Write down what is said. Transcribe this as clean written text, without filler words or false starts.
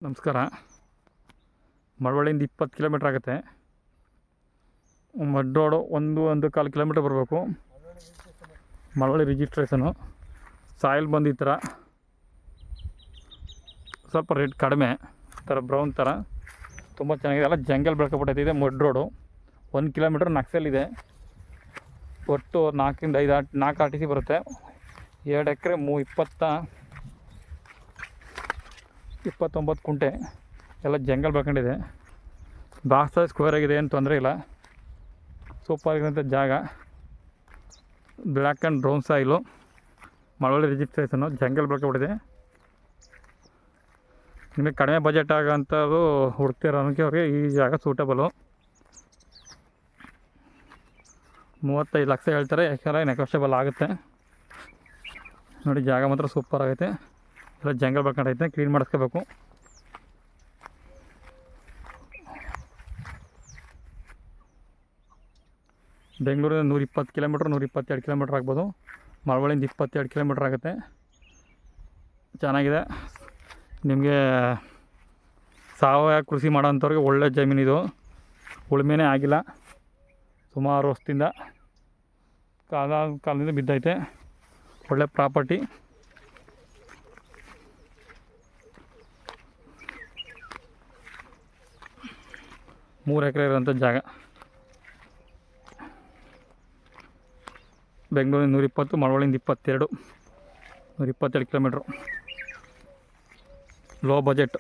ನಮಸ್ಕಾರ. ಮಳವಳ್ಳಿಯಿಂದ 20 ಕಿಲೋಮೀಟ್ರ್ ಆಗುತ್ತೆ. Mud road 1.25 kilometre ಬರಬೇಕು. ಮಳವಳ್ಳಿ ರಿಜಿಸ್ಟ್ರೇಷನು. ಸಾಯಿಲ್ ಬಂದು ಈ ಥರ ಸ್ವಲ್ಪ ರೇಟ್ ಕಡಿಮೆ, ಥರ ಬ್ರೌನ್ ಥರ ತುಂಬ ಚೆನ್ನಾಗಿದೆ. ಎಲ್ಲ ಜಂಗಲ್ ಬೆಳ್ಕೊಬಿಟ್ಟೈತೆ. ಮಡ್ ರೋಡು 1 ಕಿಲೋಮೀಟ್ರ್ ನಕ್ಸಲ್ ಇದೆ. ಒಟ್ಟು 4 ಆರ್ ಟಿ ಸಿ ಬರುತ್ತೆ. 2 ಎಕರೆ 29 ಕುಂಟೆ ಎಲ್ಲ ಜಂಗಲ್ ಬೆಳ್ಕೊಂಡಿದೆ. ಬಾಕ್ಸ್ ಸ್ಕ್ವೇರ್ ಆಗಿದೆ, ಏನು ತೊಂದರೆ ಇಲ್ಲ. ಸೂಪರ್ ಆಗಿರೋಂಥ ಜಾಗ. Black and brown soil, Malavalli registration, jungle ಬೆಳ್ಕೊಬಿಟ್ಟಿದೆ. ನಿಮಗೆ ಕಡಿಮೆ ಬಜೆಟ್ ಆಗೋಂಥದ್ದು ಹುಡ್ತಿರೋಕ್ಕೆ ಅವ್ರಿಗೆ ಈ ಜಾಗ ಸೂಟಬಲು. 35 ಲಕ್ಷ ಹೇಳ್ತಾರೆ. ಯಾಕಂದರೆ ನೆಗೋಷಿಯಬಲ್ ಆಗುತ್ತೆ. ನೋಡಿ, ಜಾಗ ಮಾತ್ರ ಸೂಪರ್ ಆಗೈತೆ. ಎಲ್ಲ ಜಂಗಲ್ ಬೆಳ್ಕೊಂಡೈತೆ. ಕ್ಲೀನ್ ಮಾಡಿಸ್ಕೋಬೇಕು. ಬೆಂಗಳೂರಿಂದ 120 ಕಿಲೋಮೀಟ್ರ್ 122 ಕಿಲೋಮೀಟ್ರ್ ಆಗ್ಬೋದು. ಮಳವಳ್ಳಿಯಿಂದ 22 ಕಿಲೋಮೀಟ್ರ್ ಆಗುತ್ತೆ. ಚೆನ್ನಾಗಿದೆ. ನಿಮಗೆ ಸಾವಯವ ಕೃಷಿ ಮಾಡೋಂಥವ್ರಿಗೆ ಒಳ್ಳೆ ಜಮೀನಿದು. ಉಳುಮೆನೇ ಆಗಿಲ್ಲ ಸುಮಾರು ವರ್ಷದಿಂದ, ಕಾಲದಿಂದ ಬಿದ್ದೈತೆ. ಒಳ್ಳೆ ಪ್ರಾಪರ್ಟಿ. ಮೂರು ಎಕರೆ ಇರೋಂಥ ಜಾಗ. ಬೆಂಗಳೂರಿನ 120, ಮಳವಳ್ಳಿಯಿಂದ 22 ಕಿಲೋಮೀಟ್ರು. Low budget.